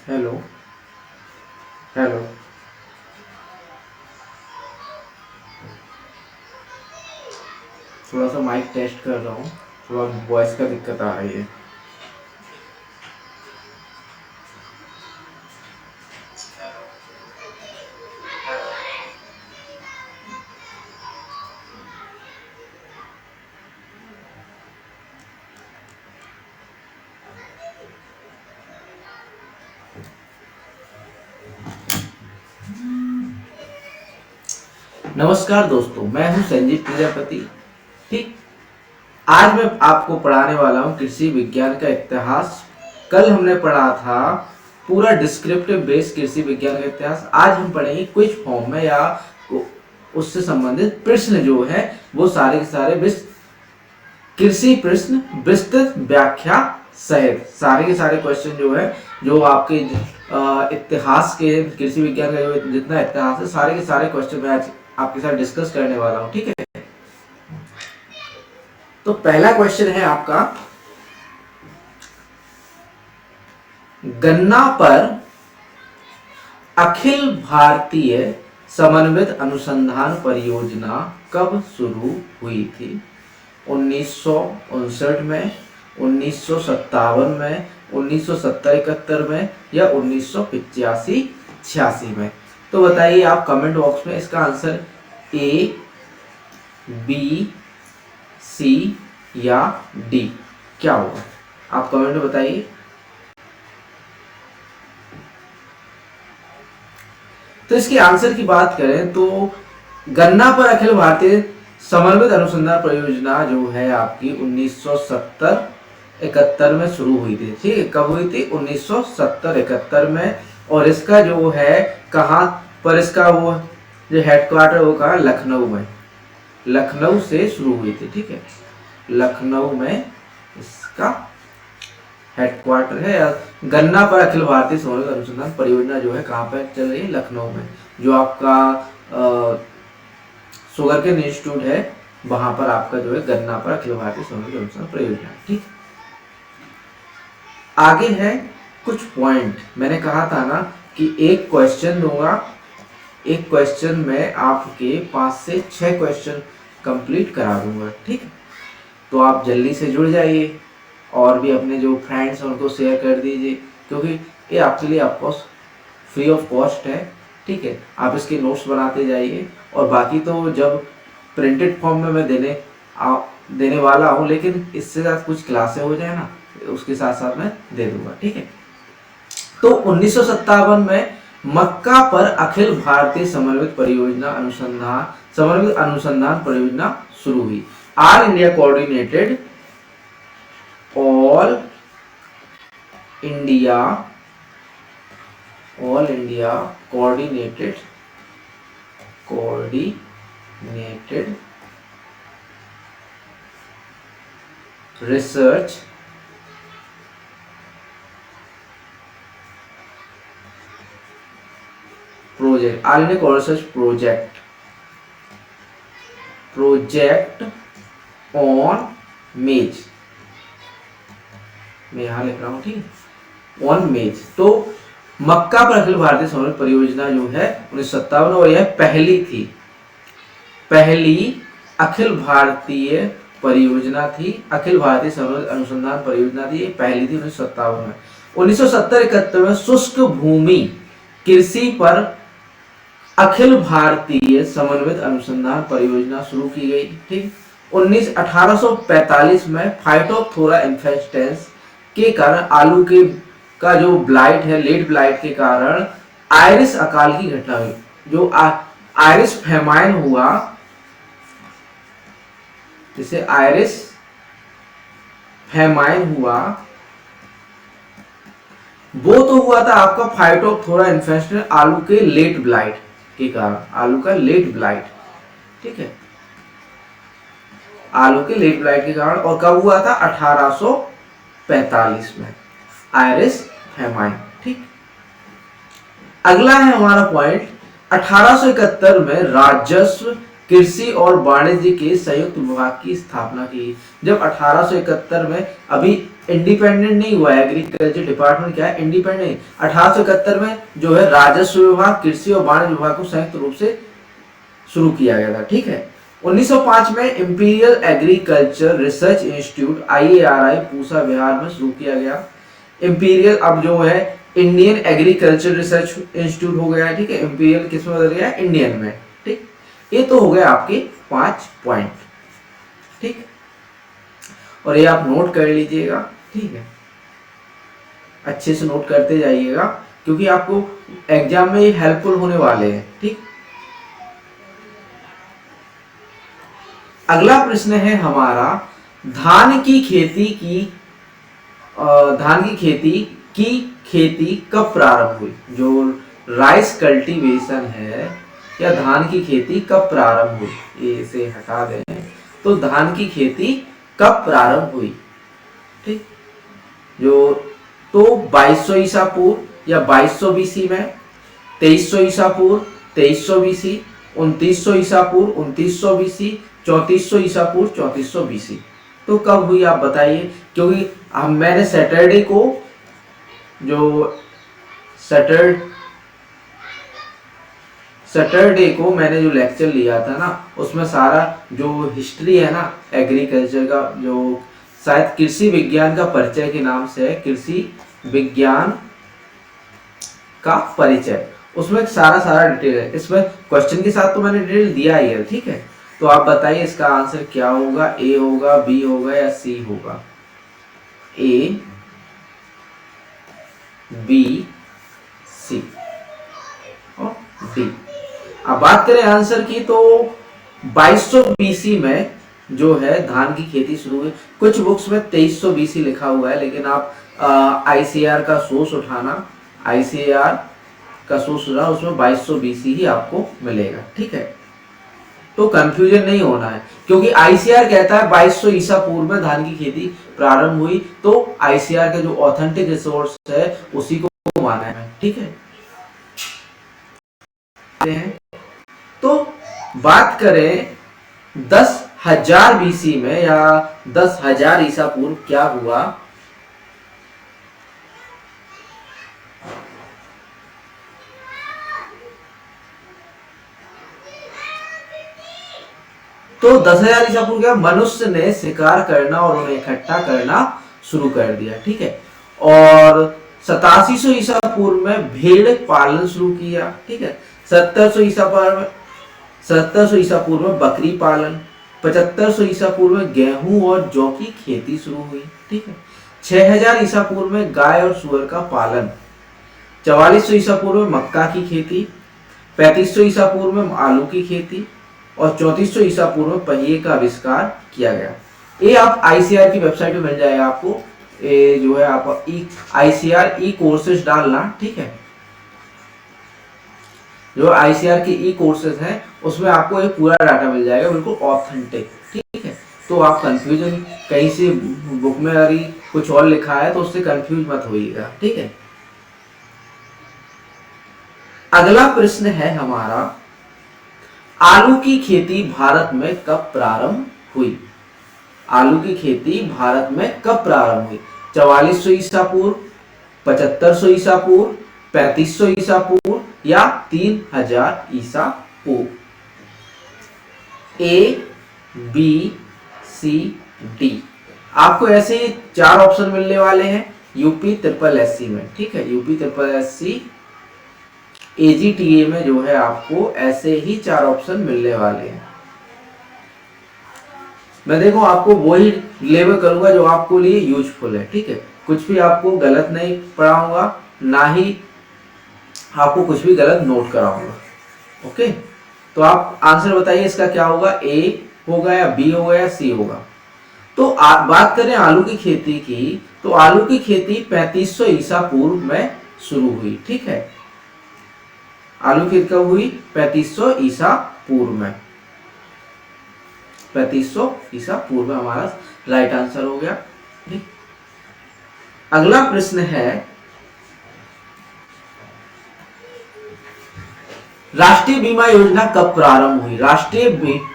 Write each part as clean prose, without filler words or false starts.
Hello. Hello. थोड़ा सा mic test कर रहा हूँ, थोड़ा वॉइस का दिक्कत आ रही है। नमस्कार दोस्तों, मैं हूँ संजीव प्रजापति। ठीक, आज मैं आपको पढ़ाने वाला हूँ कृषि विज्ञान का इतिहास। कल हमने पढ़ा था पूरा डिस्क्रिप्टिव बेस्ड कृषि विज्ञान का इतिहास। आज हम पढ़ेंगे क्विज फॉर्म में या उससे संबंधित प्रश्न जो है वो सारे के सारे कृषि प्रश्न विस्तृत व्याख्या सहित सारे के सारे क्वेश्चन जो है, जो आपके इतिहास के कृषि विज्ञान का जो जितना इतिहास है, सारे के सारे क्वेश्चन मैं आज आपके साथ डिस्कस करने वाला हूं। ठीक है, तो पहला क्वेश्चन है आपका, गन्ना पर अखिल भारतीय समन्वित अनुसंधान परियोजना कब शुरू हुई थी? 1959 में, 1957 में, 1970-71 में या 1985-86 में? तो बताइए आप कमेंट बॉक्स में इसका आंसर ए, बी, सी या डी क्या होगा, आप कमेंट में बताइए। तो इसके आंसर की बात करें तो गन्ना पर अखिल भारतीय समन्वित अनुसंधान परियोजना जो है आपकी 1970-71 में शुरू हुई थी। ठीक है, कब हुई थी? 1970-71 में। और इसका जो है कहाँ पर, इसका वो जो हेडक्वार्टर वो कहाँ? लखनऊ में। लखनऊ से शुरू हुई थी। ठीक है, लखनऊ में इसका हेडक्वार्टर है। गन्ना पर अखिल भारतीय समन्वित अनुसंधान परियोजना जो है कहाँ पर चल रही है? लखनऊ में। जो आपका शुगर केन इंस्टीट्यूट है वहां पर आपका जो है गन्ना पर अखिल भारतीय समन्वित अनुसंधान परियोजना। ठीक, आगे है कुछ पॉइंट। मैंने कहा था ना कि एक क्वेश्चन दूंगा, एक क्वेश्चन में आपके 5 से 6 क्वेश्चन कंप्लीट करा दूंगा। ठीक, तो आप जल्दी से जुड़ जाइए और भी अपने जो फ्रेंड्स हैं उनको शेयर कर दीजिए, क्योंकि ये आपके लिए आपको फ्री ऑफ कॉस्ट है। ठीक है, आप इसके नोट्स बनाते जाइए। और बाकी तो जब प्रिंटेड फॉर्म में मैं देने वाला हूँ, लेकिन इससे साथ कुछ क्लासें हो जाए ना, उसके साथ साथ मैं दे दूंगा। ठीक है, तो 1957 में मक्का पर अखिल भारतीय समन्वित अनुसंधान परियोजना शुरू हुई। All India coordinated all India coordinated research project, all India research project on मेज, मैं यहां लिख रहा हूं। ठीक, ऑन मेज। तो मक्का पर अखिल भारतीय समन्वित परियोजना जो है 1957, और यह पहली थी, पहली अखिल भारतीय परियोजना थी, अखिल भारतीय समन्वित अनुसंधान परियोजना थी, ये पहली थी 1957 में। 1970-71 में शुष्क भूमि कृषि पर अखिल भारतीय समन्वित अनुसंधान परियोजना शुरू की गई। ठीक, 1845 में फाइटोप्थोरा इन्फेस्टेंस के कारण आलू के का जो ब्लाइट है, लेट ब्लाइट के कारण आयरिश अकाल की घटना हुई। जो आयरिश फेमाइन हुआ, जिसे आयरिश फेमाइन हुआ, वो तो हुआ था आपका फाइटोप्थोरा इन्फेस्टेंस आलू के लेट ब्लाइट के कारण, आलू का लेट ब्लाइट। ठीक है, आलू के लेट ब्लाइट के कारण। और कब हुआ था? 1845 में, आयरिश फेमाइन। ठीक, अगला है हमारा पॉइंट, 1871 में राजस्व, कृषि और वाणिज्य के संयुक्त विभाग की स्थापना की। जब 1871 में, अभी इंडिपेंडेंट नहीं हुआ है, एग्रीकल्चर डिपार्टमेंट क्या है, इंडिपेंडेंट। 1871 में जो है राजस्व विभाग, कृषि और वाणिज्य विभाग को संयुक्त रूप से शुरू किया गया था, ठीक है। 1905 में imperial agriculture research institute IARI Pusa Bihar में शुरू किया गया। इंपीरियल अब जो है इंडियन एग्रीकल्चर रिसर्च इंस्टीट्यूट हो गया है, ठीक है। इंपीरियल किस में बदल गया, इंडियन में, ठीक। ये तो हो गए आपके 5 पॉइंट, ठीक। और ये आप नोट कर लीजिएगा, ठीक है, अच्छे से नोट करते जाइएगा क्योंकि आपको एग्जाम में ये हेल्पफुल होने वाले हैं, ठीक। अगला प्रश्न है हमारा, धान की खेती कब प्रारंभ हुई। जो राइस कल्टीवेशन है या धान की खेती कब प्रारंभ हुई, ये इसे हटा दें। तो धान की खेती कब प्रारंभ हुई, ठीक। जो तो 2200 ईसा पूर्व या 2200 BC में, 2300 ईसा पूर्व 2300 BC, 2900 ईसा पूर्व 2900 BC, 3400 ईसा पूर्व 3400 BC। तो कब हुई आप बताइए, क्योंकि मैंने सैटरडे को जो सैटरडे को मैंने जो लेक्चर लिया था ना, उसमें सारा जो हिस्ट्री है ना एग्रीकल्चर का, जो शायद कृषि विज्ञान का परिचय के नाम से है, कृषि विज्ञान का परिचय, उसमें सारा डिटेल है। इसमें क्वेश्चन के साथ तो मैंने डिटेल दिया ही है, ठीक है। तो आप बताइए इसका आंसर क्या होगा, ए होगा, बी होगा या सी होगा। ए, बी, सी और डी। अब बात करें आंसर की, तो 2200 BC में जो है धान की खेती शुरू हुई। कुछ बुक्स में 2300 BC लिखा हुआ है, लेकिन आप ICAR का सोर्स उठाना, ICAR का सोर्स उठाना, उसमें 2200 BC ही आपको मिलेगा, ठीक है। तो कंफ्यूजन नहीं होना है, क्योंकि ICAR कहता है 2200 ईसा पूर्व में धान की खेती प्रारंभ हुई, तो ICAR का जो ऑथेंटिक रिसोर्स है उसी को माना है, ठीक है। तो बात करें 10,000 BC में या 10,000 ईसा पूर्व क्या हुआ। तो 10,000 ईसा पूर्व क्या, मनुष्य ने शिकार करना और उन्हें इकट्ठा करना शुरू कर दिया, ठीक है। और 8700 ईसा पूर्व में भेड़ पालन शुरू किया, ठीक है। 1700 ईसा पूर्व में बकरी पालन, 7500 ईसा पूर्व में गेहूं और जौ की खेती शुरू हुई, ठीक है। 6000 ईसा पूर्व में गाय और सुअर का पालन, 4400 ईसा पूर्व में मक्का की खेती, 3500 ईसा पूर्व में आलू की खेती और 3400 ईसा पूर्व में पहिए का आविष्कार किया गया। ये आप ICAR की वेबसाइट पे मिल जाएगा आपको, ये जो है आप ICAR ई कोर्सेज डालना, ठीक है। जो ICAR के ई कोर्सेज हैं उसमें आपको ये पूरा डाटा मिल जाएगा, बिल्कुल ऑथेंटिक, ठीक है। तो आप कंफ्यूजन कहीं से बुक में अगर कुछ और लिखा है तो उससे कंफ्यूज मत होइएगा, ठीक है। अगला प्रश्न है हमारा, आलू की खेती भारत में कब प्रारंभ हुई। आलू की खेती भारत में कब प्रारंभ हुई, 4400 ईसा पूर्व, 7500 ईसा पूर्व, 3500 ईसा पूर्व या 3000 ईसा पूर्व। ए, बी, सी, डी। आपको ऐसे ही 4 ऑप्शन मिलने वाले हैं यूपी SSC में, ठीक है। यूपी SSC AGTA में जो है आपको ऐसे ही 4 ऑप्शन मिलने वाले हैं। मैं देखो आपको वही लेबल करूंगा जो आपको लिए यूजफुल है, ठीक है। कुछ भी आपको गलत नहीं पढ़ाऊंगा, ना ही आपको कुछ भी गलत नोट कराऊंगा, ओके। तो आप आंसर बताइए इसका क्या होगा, ए होगा या बी होगा या सी होगा। तो आप बात करें आलू की खेती की, तो आलू की खेती 3500 ईसा पूर्व में शुरू हुई, ठीक है। आलू की खेती कब हुई, 3500 ईसा पूर्व में, 3500 ईसा पूर्व में हमारा राइट आंसर हो गया, ठीक। अगला प्रश्न है, राष्ट्रीय बीमा योजना कब प्रारंभ हुई। राष्ट्रीय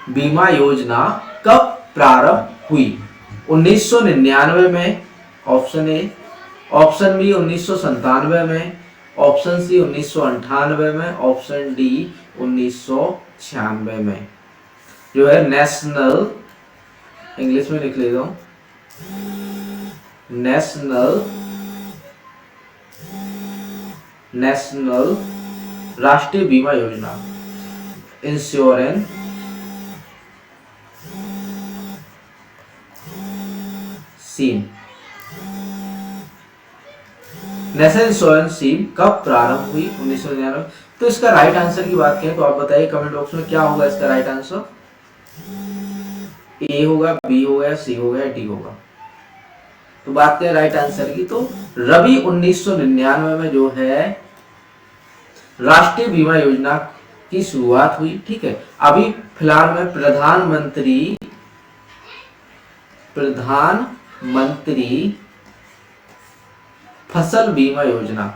बीमा योजना कब प्रारंभ हुई, 1999 में, ऑप्शन ए, ऑप्शन बी 1997 में, ऑप्शन सी 1998 में, ऑप्शन डी 1996 में। जो है नेशनल, इंग्लिश में लिख लेता हूं, नेशनल राष्ट्रीय बीमा योजना, insurance scheme, national insurance scheme कब प्रारंभ हुई? 1999। तो इसका राइट आंसर की बात करें तो आप बताइए कमेंट बॉक्स में क्या होगा इसका राइट आंसर। ए होगा, बी होगा, सी होगा या डी होगा? तो बात करें राइट आंसर की तो रबी 1999 में जो है राष्ट्रीय बीमा योजना की शुरुआत हुई। ठीक है, अभी फिलहाल में प्रधानमंत्री फसल बीमा योजना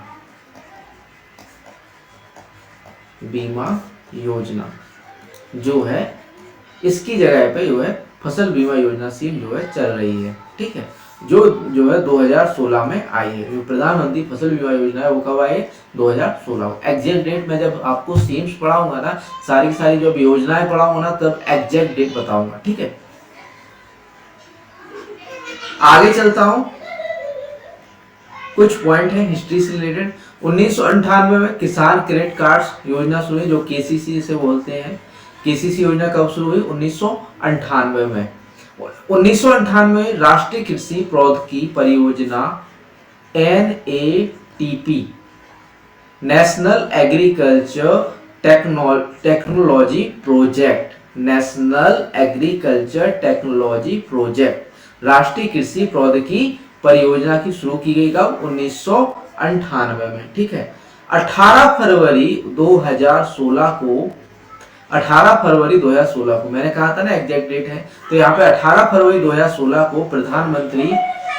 जो है इसकी जगह पे जो है फसल बीमा योजना स्कीम जो है चल रही है। ठीक है, जो है 2016 में आई है। जो प्रधानमंत्री फसल बीमा योजना है वो कब आई है? 2016। एग्जैक्ट डेट में जब आपको स्कीम्स पढ़ाऊंगा ना, सारी की सारी जो योजनाएं पढ़ाऊंगा ना, तब एग्जैक्ट डेट बताऊंगा। ठीक है, आगे चलता हूं, कुछ पॉइंट है हिस्ट्री से रिलेटेड। 1998 में किसान क्रेडिट कार्ड योजना शुरू हुई, जो केसीसी से बोलते हैं। केसीसी योजना कब शुरू हुई? 1998 में। 1998 में राष्ट्रीय कृषि प्रौद्योगिकी परियोजना NATP, national agriculture technology project, राष्ट्रीय कृषि प्रौद्योगिकी परियोजना की शुरू की गई कब? 1998 में। ठीक है, 18 फरवरी 2016 को मैंने कहा था ना एग्जैक्ट डेट है, तो यहाँ पे 18 फरवरी 2016 को प्रधानमंत्री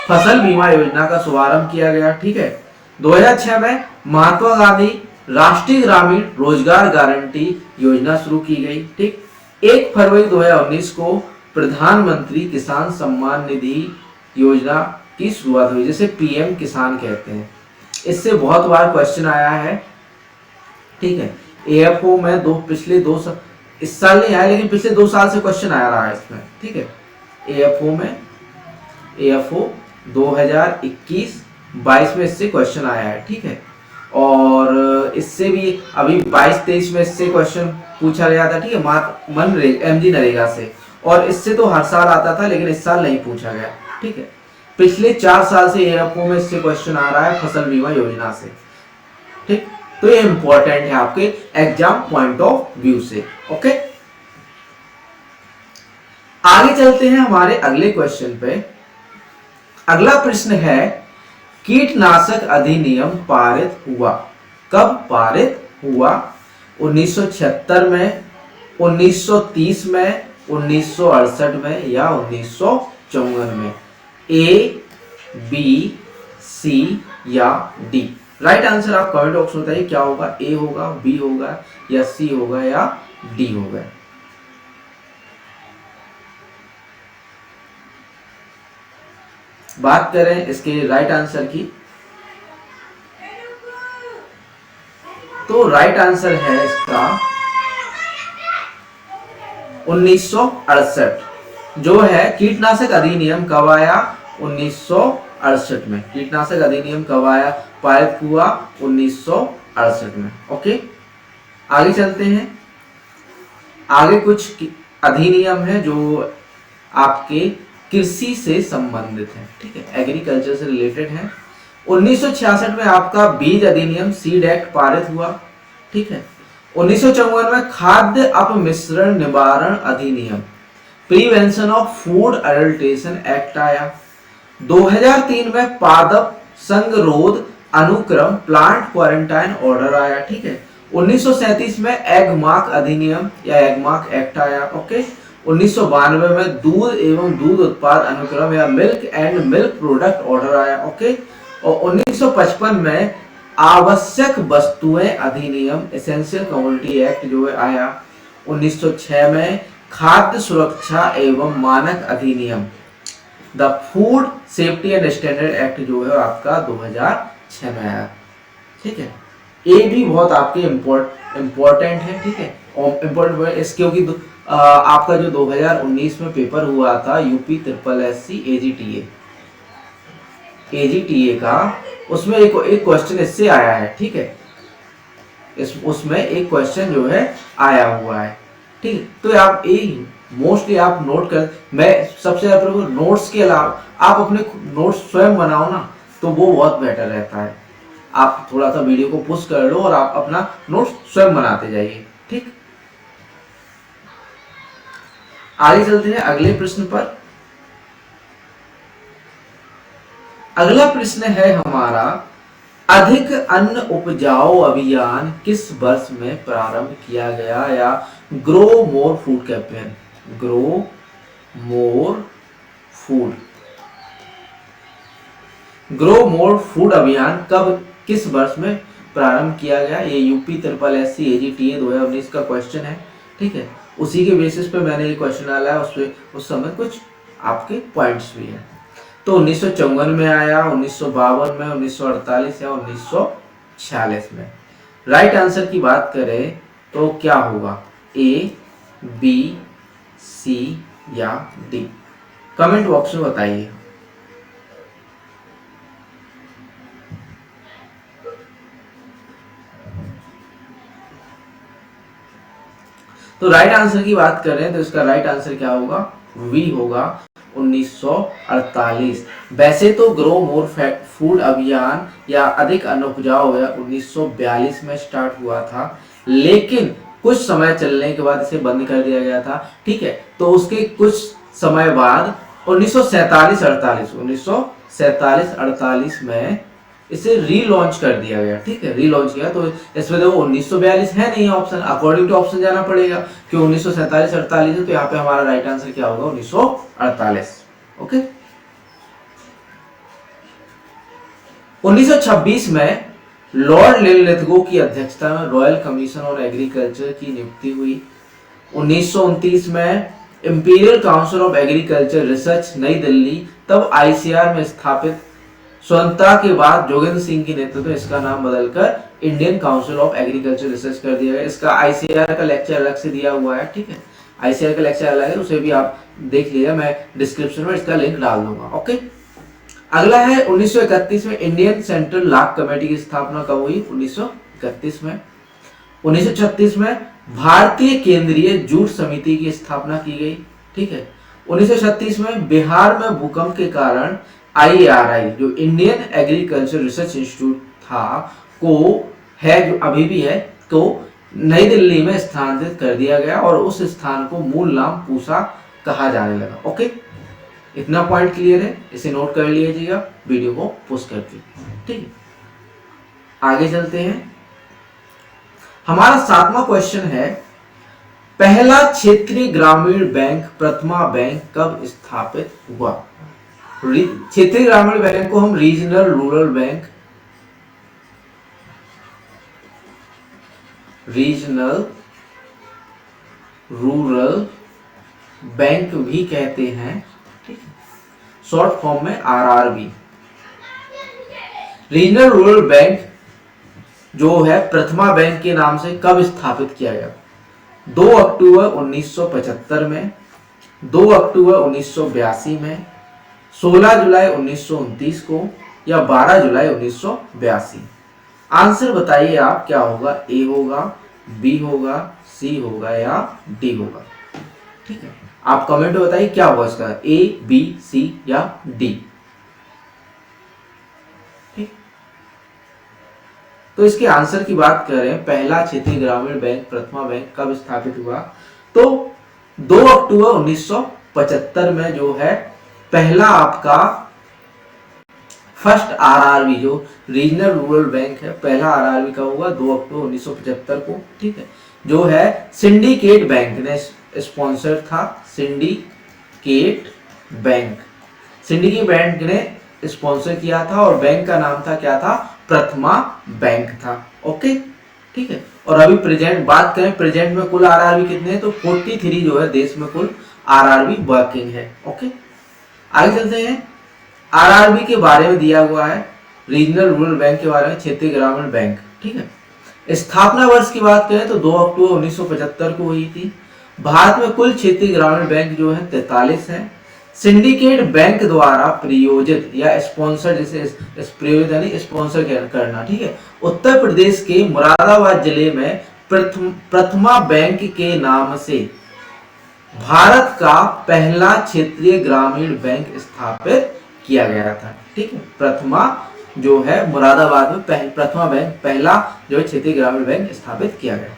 फसल बीमा योजना का शुभारंभ किया गया। ठीक है, 2006 में महात्मा गांधी राष्ट्रीय ग्रामीण रोजगार गारंटी योजना शुरू की गई। ठीक, 1 फरवरी 2019 को प्रधानमंत्री किसान सम्मान निधि योजना की शुरुआत हुई, जिसे PM किसान कहते हैं। इससे बहुत बार क्वेश्चन आया है। ठीक है, AFO में पिछले 2 साल, इस साल नहीं आया लेकिन पिछले 2 साल से क्वेश्चन आ रहा है इसमें। ठीक है, AFO 2021-22 में इससे क्वेश्चन आया है। ठीक है, और इससे भी अभी 22-23 में इससे क्वेश्चन पूछा गया था। ठीक है, MG नरेगा से, और इससे तो हर साल आता था लेकिन इस साल नहीं पूछा गया। ठीक है, पिछले 4 साल से AFO में इससे क्वेश्चन आ रहा है फसल बीमा योजना से। ठीक, तो ये इंपॉर्टेंट है आपके एग्जाम पॉइंट ऑफ व्यू से। ओके, आगे चलते हैं हमारे अगले क्वेश्चन पे। अगला प्रश्न है, कीटनाशक अधिनियम पारित हुआ कब? पारित हुआ 1976 में, 1930 में, 1968 में या 1954 में? A, B, C या D? राइट आंसर आप कमेंट बॉक्स में बताइए क्या होगा। A होगा, B होगा या C होगा या D होगा? बात करें इसके राइट आंसर की तो राइट आंसर है इसका 1968। जो है कीटनाशक अधिनियम कब आया? 1968 में। कीटनाशक अधिनियम कब आया? पारित हुआ 1968 में। ओके, आगे चलते हैं। आगे कुछ अधिनियम है जो आपके कृषि से संबंधित है। ठीक है, एग्रीकल्चर से रिलेटेड है। 1966 में आपका बीज अधिनियम सीड एक्ट पारित हुआ। ठीक है, 1954 में खाद्य अपमिश्रण निवारण अधिनियम prevention of food adulteration act आया। 2003 में पादप संगरोध अनुक्रम प्लांट क्वारंटाइन ऑर्डर आया। ठीक है, 1937 में एग मार्क अधिनियम या एग मार्क एक्ट आया। ओके, 1992 में दूध एवं दूध उत्पाद अनुक्रम या milk and milk product order आया। ओके, और 1955 में आवश्यक वस्तुएं अधिनियम एसेंशियल कमोडिटी एक्ट जो है आया। 1906 में खाद्य सुरक्षा एवं मानक अधिनियम the food safety and standard act जो है आपका 2006 में आया। ठीक है, ये भी बहुत आपके इम्पोर्टेंट है। ठीक है, और इम्पोर्टेंट इस क्योंकि आपका जो 2019 में पेपर हुआ था UP triple S C AGTA का, उसमें एक क्वेश्चन इससे आया है। ठीक है, उसमें एक क्वेश्चन जो है आया हुआ है। ठीक है, तो आप मोस्टली आप नोट कर, मैं सबसे ज्यादा नोट्स के अलावा आप अपने नोट्स स्वयं बनाओ ना, तो वो बहुत बेटर रहता है। आप थोड़ा सा वीडियो को पुश कर लो और आप अपना नोट्स स्वयं बनाते जाइए। ठीक, आगे चलते हैं अगले प्रश्न पर। अगला प्रश्न है हमारा, अधिक अन्न उपजाऊ अभियान किस वर्ष में प्रारंभ किया गया, या grow more food campaign, grow more food, grow more food अभियान कब किस वर्ष में प्रारंभ किया गया? ये UP triple S C AGTA 2019 का क्वेश्चन है। ठीक है, उसी के बेसिस पे मैंने ये क्वेश्चन डाला है, उस समय कुछ आपके पॉइंट्स भी हैं। तो 1954 में आया, 1952 में, 1948 या 1946 में। राइट आंसर की बात करें तो क्या होगा, ए, बी, सी या डी? कमेंट बॉक्स में बताइए। तो राइट आंसर की बात करें तो इसका राइट आंसर क्या होगा, वी होगा, 1948। वैसे तो ग्रो मोर फूड अभियान या अधिक अन्न उपजाऊ 1942 में स्टार्ट हुआ था, लेकिन कुछ समय चलने के बाद इसे बंद कर दिया गया था। ठीक है, तो उसके कुछ समय बाद 1947-48 में इसे रीलॉन्च कर दिया गया। ठीक है, रीलॉन्च किया, तो इसमें देखो 1942 है नहीं ऑप्शन, अकॉर्डिंग टू ऑप्शन जाना पड़ेगा कि 1947-48 है, तो यहाँ पे हमारा राइट आंसर क्या होगा, 1948। ओके, 1926 में लॉर्ड लिथगो की अध्यक्षता में रॉयल कमीशन ऑन एग्रीकल्चर की नियुक्ति हुई। 1929 में imperial council of agriculture research नई दिल्ली, तब आईसीआर में स्थापित। स्वतंत्रता के बाद जोगेंद्र सिंह की नेतृत्व में इसका नाम बदलकर Indian council of agriculture research कर दिया गया। इसका आईसीआर का लेक्चर अलग से दिया हुआ है। ठीक है, आईसीआर का लेक्चर अलग है, उसे भी आप देख लीजिए, मैं डिस्क्रिप्शन में इसका लिंक डाल दूंगा। ओके, अगला है 1931 में इंडियन सेंट्रल लॉ कमेटी की स्थापना कब हुई, 1931 में। 1936 में भारतीय केंद्रीय जूट समिति की स्थापना की गई। ठीक है, 1936 में बिहार में भूकंप के कारण IARI जो इंडियन एग्रीकल्चर रिसर्च इंस्टीट्यूट था को है, जो अभी भी है, को नई दिल्ली में स्थानांतरित कर दिया गया और उस स्थान को मूल नाम पूसा कहा जाने लगा। ओके, इतना पॉइंट क्लियर है, इसे नोट कर लीजिएगा वीडियो को पोस्ट करके। ठीक है, आगे चलते हैं। हमारा 7वां क्वेश्चन है, पहला क्षेत्रीय ग्रामीण बैंक प्रथमा बैंक कब स्थापित हुआ? क्षेत्रीय ग्रामीण बैंक को हम रीजनल रूरल बैंक भी कहते हैं। ठीक है, शॉर्ट फॉर्म में RRB। रीजनल रूरल बैंक जो है प्रथमा बैंक के नाम से कब स्थापित किया गया? 2 अक्टूबर 1975 में, 2 अक्टूबर 1982 में, 16 जुलाई 1929 को, या 12 जुलाई 1982? आंसर बताइए आप, क्या होगा, ए होगा, बी होगा, सी होगा या डी होगा? ठीक है, आप कमेंट में बताइए क्या होगा इसका, ए, बी, सी या डी? ठीक, तो इसके आंसर की बात करें, पहला क्षेत्रीय ग्रामीण बैंक प्रथमा बैंक कब स्थापित हुआ, तो 2 अक्टूबर 1975 में जो है पहला आपका फर्स्ट RRB जो रीजनल रूरल बैंक है, पहला RRB का हुआ 2 अक्टूबर 1975 को। ठीक है, जो है सिंडिकेट बैंक ने स्पॉन्सर था, सिंडिकेट बैंक ने स्पॉन्सर किया था और बैंक का नाम था, क्या था, प्रथमा बैंक था। ओके, ठीक है, और अभी प्रेजेंट बात करें, प्रेजेंट में कुल RRB कितने हैं, तो 43 जो है देश में कुल RRB वर्किंग है। ओके, आगे चलते हैं, आरआरबी के बारे में दिया हुआ है, रीजनल रूरल बैंक के बारे में, क्षेत्रीय ग्रामीण बैंक, ठीक है। स्थापना वर्ष की बात करें तो 2 अक्टूबर 1975 को हुई थी। भारत में कुल क्षेत्रीय ग्रामीण बैंक जो है 43 है। सिंडिकेट बैंक द्वारा प्रायोजित या स्पॉन्सर, जैसे प्रायोजित यानी स्पॉन्सर करना, ठीक है। उत्तर प्रदेश के मुरादाबाद जिले में प्रथमा बैंक के नाम से भारत का पहला क्षेत्रीय ग्रामीण बैंक स्थापित किया गया था, ठीक है। प्रथमा जो है मुरादाबाद में प्रथमा बैंक, पहला जो है क्षेत्रीय ग्रामीण बैंक स्थापित किया गया।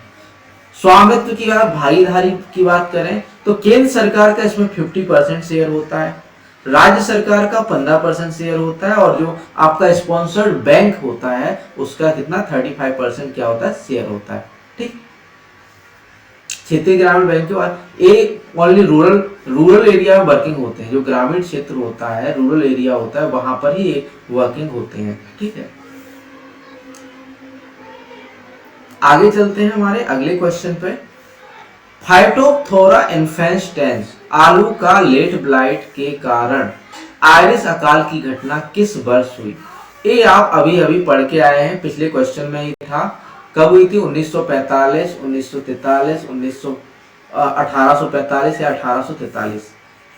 स्वामित्व की बात, भागीदारी की बात करें तो केंद्र सरकार का इसमें 50% शेयर होता है, राज्य सरकार का 15% शेयर होता है, और जो आपका स्पॉन्सर्ड बैंक होता है उसका कितना 35% क्या होता है, शेयर होता है, ठीक। क्षेत्रीय ग्रामीण बैंक के बाद एक ओनली रूरल एरिया में वर्किंग होते हैं, जो ग्रामीण क्षेत्र होता है, रूरल एरिया होता है, वहां पर ही वर्किंग होते हैं, ठीक है। आगे चलते हैं हमारे अगले क्वेश्चन पे। फाइटोप्थोरा इन्फेस्टेंस आलू का लेट ब्लाइट के कारण आयरिश अकाल की घटना किस वर्ष हुई? ये आप अभी अभी पढ़ के आए हैं, पिछले क्वेश्चन में ही था। कब हुई थी? 1945, 1943, 1845 या 1843।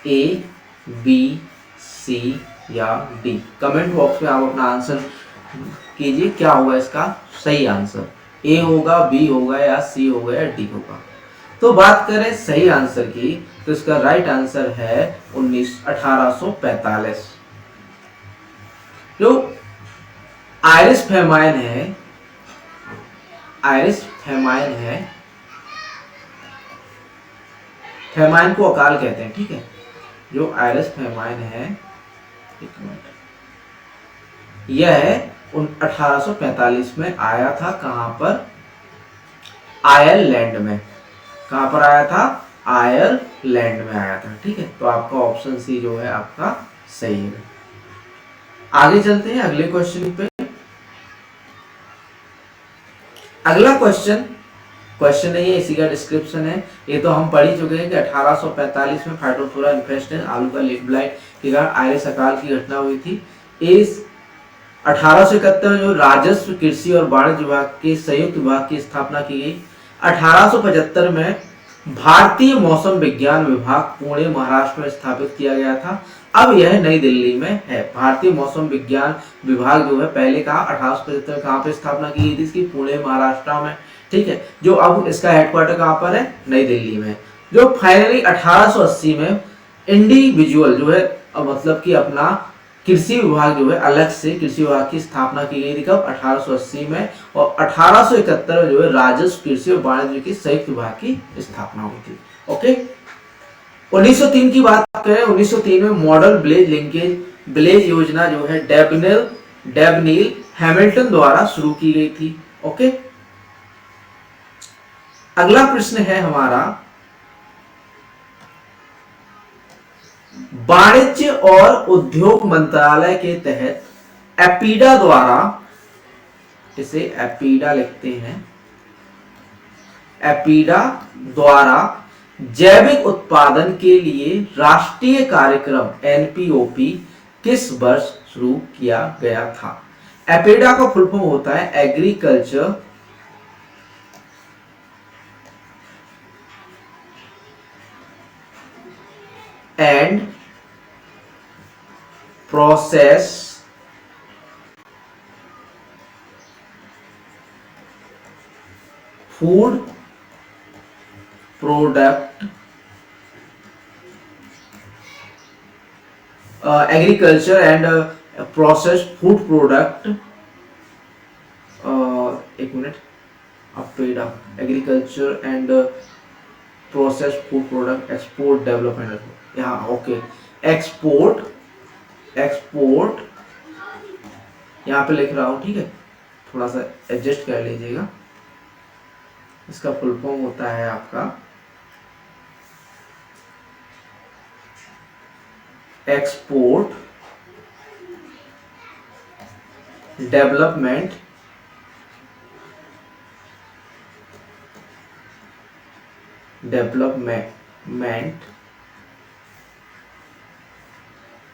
ए, बी, सी या डी? कमेंट बॉक्स में आप अपना आंसर कीजिए, क्या होगा इसका सही आंसर? ए होगा, बी होगा, या सी होगा, या डी होगा? तो बात करें सही आंसर की, तो इसका राइट आंसर है 1845। जो आयरिश फेमाइन है, आयरिश फेमाइन है, फेमाइन को अकाल कहते हैं, ठीक है। जो आयरिश फेमाइन है, एक मिनट, यह 1845 में आया था। कहां पर? आयरलैंड में। कहां पर आया था? आयरलैंड में आया था, ठीक है। तो आपका ऑप्शन सी जो है आपका सही है। आगे चलते हैं अगले क्वेश्चन पे। अगला क्वेश्चन नहीं है, इसी का डिस्क्रिप्शन है। ये तो हम पढ़ ही चुके हैं कि 1845 में फाइटोप्थोरा इन्फेस्टेंस आलू का लेट ब्लाइट के कारण आयरिश अकाल की घटना हुई थी। इस 1871 में जो राजस्व, कृषि और वाणिज्य विभाग के संयुक्त विभाग की स्थापना की गई। 1875 में भारतीय मौसम विज्ञान विभाग पुणे महाराष्ट्र में स्थापित किया गया था। अब यह नई दिल्ली में है। भारतीय मौसम विज्ञान विभाग जो है पहले कहा 1875 कहां पे स्थापना की गई थी इसकी? पुणे महाराष्ट्र में, ठीक है। जो अब इसका हेडक्वार्टर कहां पर है? नई दिल्ली में। जो फाइनली 1880 में इंडिविजुअल जो है, मतलब कि अपना कृषि विभाग जो है, अलग से कृषि विभाग की स्थापना की गई थी। कब? 1880 में। और 1871 में जो है राजस्व, कृषि और वाणिज्य के संयुक्त विभाग की स्थापना हुई थी। ओके। 1903 की बात करें, 1903 में मॉडल ब्लेज लिंकेज ब्लेज योजना जो है डेबनील हैमिल्टन द्वारा शुरू की गई थी। ओके। अगला प्रश्न है हमारा, वाणिज्य और उद्योग मंत्रालय के तहत एपीडा द्वारा, इसे एपीडा लिखते हैं, एपीडा द्वारा जैविक उत्पादन के लिए राष्ट्रीय कार्यक्रम एनपीओपी किस वर्ष शुरू किया गया था? एपीडा का फुल फॉर्म होता है agriculture and process food product agriculture and process food product, एक minute, APEDA agriculture and process food product export development, यहाँ ओके, एक्सपोर्ट यहाँ पे लिख रहा हूँ, ठीक है। थोड़ा सा एडजस्ट कर लीजिएगा। इसका फुल फॉर्म होता है आपका एक्सपोर्ट डेवलपमेंट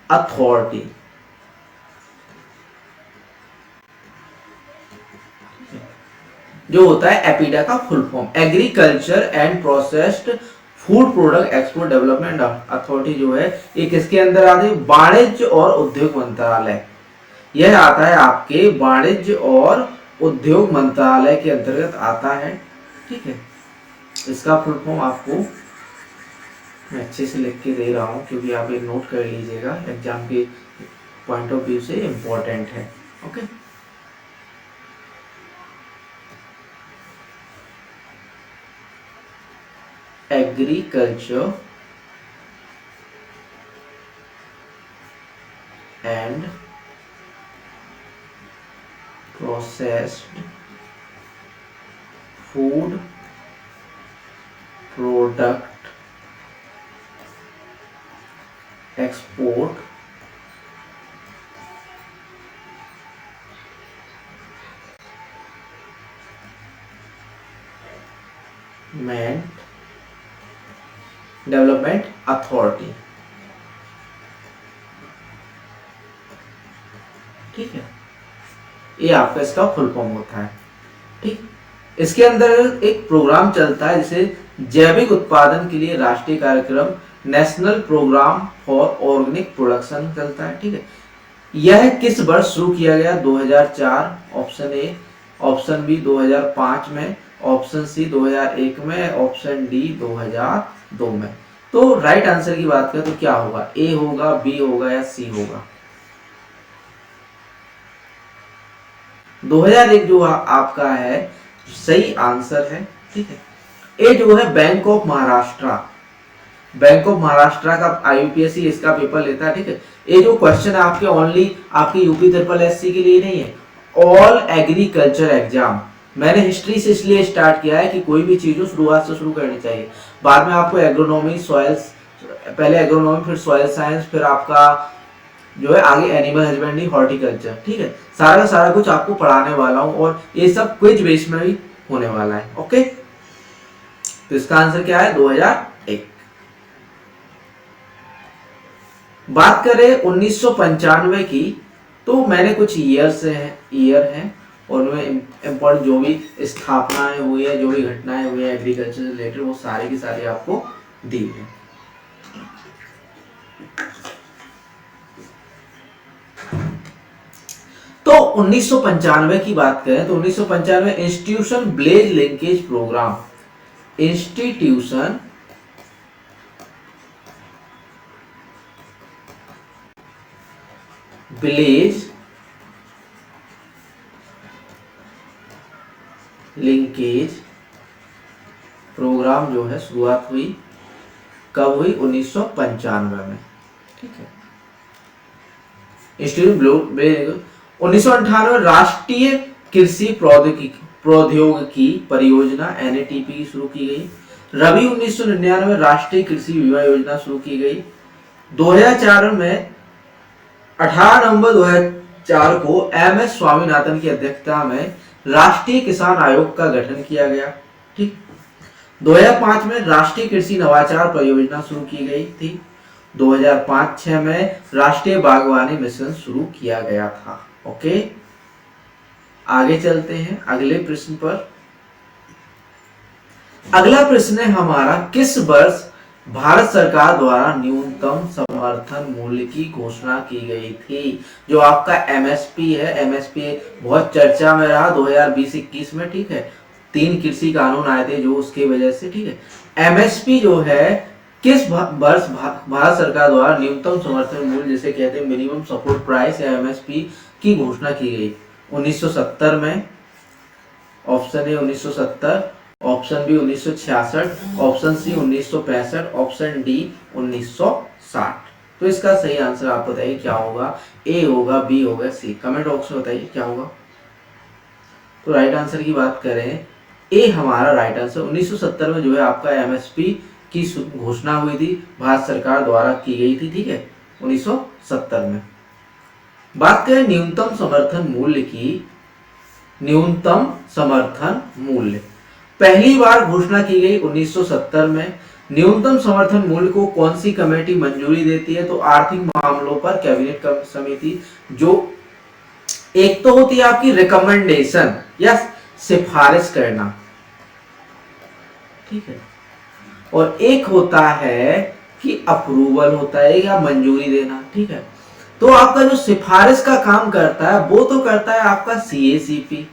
अथॉरिटी। जो होता है एपीडा का full form, agriculture and processed food product export development authority जो है ये किसके अंदर आती है? वाणिज्य और उद्योग मंत्रालय। यह आता है आपके वाणिज्य और उद्योग मंत्रालय के अंतर्गत आता है, ठीक है। इसका फुल फॉर्म आपको मैं अच्छे से लिख के दे रहा हूँ क्योंकि आप ये नोट कर लीजिएगा, एग्जाम के पॉइंट ऑफ व्यू से इम्पोर्टेंट है। Okay, agriculture and processed food product export development authority, ठीक है। ये आपका इसका फुल फॉर्म होता है, ठीक। इसके अंदर एक प्रोग्राम चलता है जिसे जैविक उत्पादन के लिए राष्ट्रीय कार्यक्रम national programme for organic production चलता है, ठीक है। यह किस वर्ष शुरू किया गया? 2004 ऑप्शन ए, ऑप्शन बी 2005 में, ऑप्शन सी 2001 में, ऑप्शन डी 2002 में। तो राइट आंसर की बात करें तो क्या होगा? ए होगा, बी होगा या सी होगा? 2001 जो आपका है सही आंसर है, ठीक है। ए जो है bank of Maharashtra, bank of Maharashtra का आईयूपीएससी इसका पेपर लेता है, ठीक है। ये जो क्वेश्चन है आपके ओनली आपके यूपी ट्रिपल एससी के लिए नहीं है, ऑल एग्रीकल्चर एग्जाम। मैंने हिस्ट्री से इसलिए स्टार्ट किया है कि कोई भी चीज शुरुआत से शुरू करनी चाहिए, बाद में आपको एग्रोनॉमी, सॉइल्स, पहले एग्रोनॉमी फिर सॉइल साइंस, फिर आपका जो है आगे एनिमल हस्बेंड्री, हॉर्टिकल्चर, ठीक है। सारा का सारा कुछ आपको पढ़ाने वाला हूँ और ये सब क्विज बेस में भी होने वाला है। ओके, तो इसका आंसर क्या है? 2001। बात करें 1995 की, तो मैंने कुछ ईयर हैं और उनमें इम्पोर्टेंट जो भी स्थापनाएं हुई है, जो भी घटनाएं हुई है एग्रीकल्चर से रिलेटेड, वो सारी की सारी आपको दी है। तो 1995 की बात करें तो 1995 institution village linkage programme, institution village linkage programme जो है शुरुआत हुई कब हुई? 1995 में, ठीक है। इंस्टीट्यूट 1998 राष्ट्रीय कृषि प्रौद्योगिकी परियोजना NATP शुरू की गई। रबी 1999 राष्ट्रीय कृषि बीमा योजना शुरू की गई। 2004 में 18 नवंबर 2004 को MS स्वामीनाथन की अध्यक्षता में राष्ट्रीय किसान आयोग का गठन किया गया, ठीक। 2005 में राष्ट्रीय कृषि नवाचार परियोजना शुरू की गई थी। 2005-06 में राष्ट्रीय बागवानी मिशन शुरू किया गया था। ओके, आगे चलते हैं अगले प्रश्न पर। अगला प्रश्न है हमारा, किस वर्ष भारत सरकार द्वारा न्यूनतम समर्थन मूल्य की घोषणा की गई थी? जो आपका MSP है, MSP बहुत चर्चा में रहा 2020-21 में, ठीक है। 3 कृषि कानून आए थे जो उसके वजह से, ठीक है। MSP जो है किस वर्ष भारत सरकार द्वारा न्यूनतम समर्थन मूल्य जिसे कहते हैं मिनिमम सपोर्ट प्राइस या MSP की घोषणा की गई? 1970 में, option A 1970, option B 1966, option C 1965, option D 1960। तो इसका सही आंसर आप बताइए क्या होगा? ए होगा, बी होगा, सी? कमेंट बॉक्स में बताइए क्या होगा। तो राइट आंसर की बात करें, ए हमारा राइट आंसर। 1970 में जो है आपका MSP की घोषणा हुई थी, भारत सरकार द्वारा की गई थी, ठीक है, 1970 में। बात करें न्यूनतम समर्थन मूल्य की, न्यूनतम समर्थन मूल्य पहली बार घोषणा की गई 1970 में। न्यूनतम समर्थन मूल्य को कौन सी कमेटी मंजूरी देती है? तो आर्थिक मामलों पर कैबिनेट समिति। जो एक तो होती है आपकी रिकमेंडेशन या सिफारिश करना, ठीक है, और एक होता है कि अप्रूवल होता है या मंजूरी देना, ठीक है। तो आपका जो सिफारिश का काम करता है वो तो करता है आपका सीएसीपी,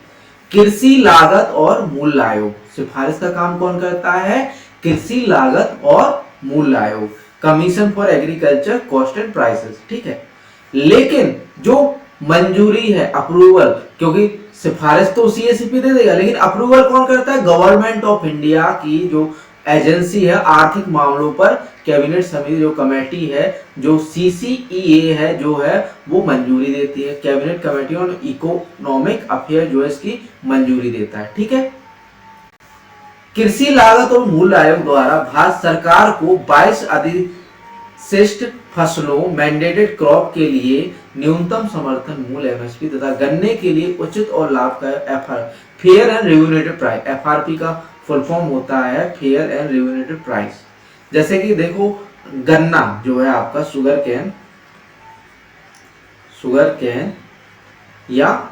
कृषि लागत और मूल्य आयोग। सिफारिश का काम कौन करता है? कृषि लागत और मूल्य आयोग, commission for agriculture cost and prices, ठीक है। लेकिन जो मंजूरी है, अप्रूवल, क्योंकि सिफारिश तो सीएसीपी दे देगा, लेकिन अप्रूवल कौन करता है? गवर्नमेंट ऑफ इंडिया की जो एजेंसी है आर्थिक मामलों पर, कैबिनेट समिति जो कमेटी है, जो सीसीईए है जो है, वो मंजूरी देती है। Cabinet committee on economic affair जो है इसकी मंजूरी देता है, ठीक है। कृषि लागत और मूल्य आयोग द्वारा भारत सरकार को 22 अधिशिष्ट फसलों मैंडेटेड क्रॉप के लिए न्यूनतम समर्थन मूल्य एमएसपी तथा गन्ने के लिए उचित और लाभकारी fair and regulated price, FRP का फुल फॉर्म होता है फेयर एंड रेगुलेटेड प्राइस। जैसे कि देखो गन्ना जो है आपका शुगर कैन या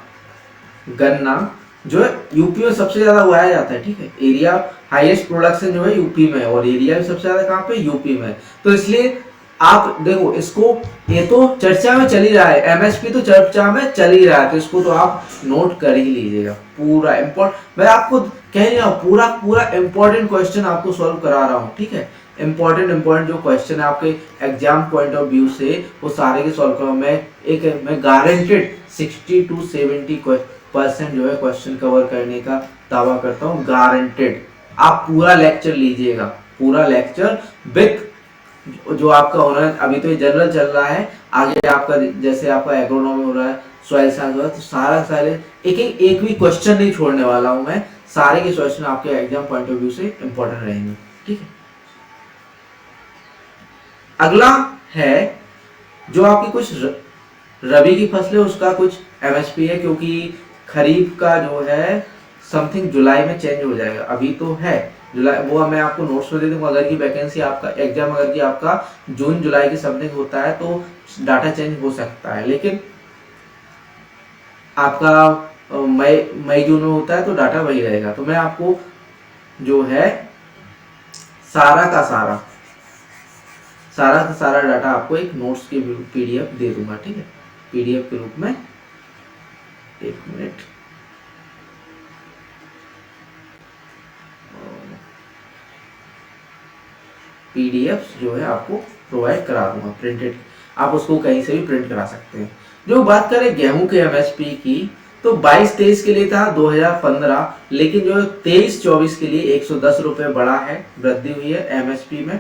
गन्ना जो है यूपी में सबसे ज्यादा उगाया जाता है, ठीक है। एरिया हाईएस्ट प्रोडक्शन जो है यूपी में, और एरिया भी सबसे ज्यादा कहाँ पे? यूपी में। तो इसलिए आप देखो इसको, ये तो चर्चा में चल ही रहा है, एमएसपी तो चर्चा में चल ही रहा है, तो इसको तो आप नोट कर ही लीजिएगा। पूरा इम्पोर्टेंट मैं आपको कह रहा हूँ, पूरा पूरा इम्पोर्टेंट क्वेश्चन आपको सॉल्व करा रहा हूँ, ठीक है। इम्पोर्टेंट जो क्वेश्चन है आपके एग्जाम पॉइंट ऑफ व्यू से, वो सारे के सॉल्व करूँ मैं गारंटेड 60 to 70% जो है क्वेश्चन कवर करने का दावा करता हूँ, गारंटेड। आप पूरा लेक्चर लीजिएगा, पूरा लेक्चर विथ जो आपका होना है। अभी तो ये जनरल चल रहा है, आगे आपका जैसे आपका एग्रोनॉमी हो रहा है, सॉइल साइंस हो रहा है, तो सारे एक भी क्वेश्चन नहीं छोड़ने वाला हूं मैं। सारे के क्वेश्चन आपके एग्जाम पॉइंट ऑफ व्यू से इंपॉर्टेंट रहेंगे, ठीक है। अगला है जो आपकी कुछ रबी की फसलें, उसका कुछ एमएसपी है, क्योंकि खरीफ का जो है समथिंग जुलाई में चेंज हो जाएगा। अभी तो है जुलाई, वो मैं आपको नोट्स में दे दूंगा। अगर की वैकेंसी आपका एग्जाम अगर की आपका जून जुलाई की समथिंग होता है तो डाटा चेंज हो सकता है, लेकिन आपका मई जून में होता है तो डाटा वही रहेगा। तो मैं आपको जो है सारा का सारा डाटा आपको एक नोट्स की पीडीएफ दे दूंगा, ठीक है, पीडीएफ के रूप में। एक मिनट, पीडीएफ जो है आपको प्रोवाइड करा दूंगा प्रिंटेड, आप उसको कहीं से भी प्रिंट करा सकते हैं। जो बात करें गेहूं के एमएसपी की, तो 22-23 के लिए था 2015, लेकिन जो 23-24 के लिए 110 रुपए बढ़ा है, वृद्धि हुई है एमएसपी में,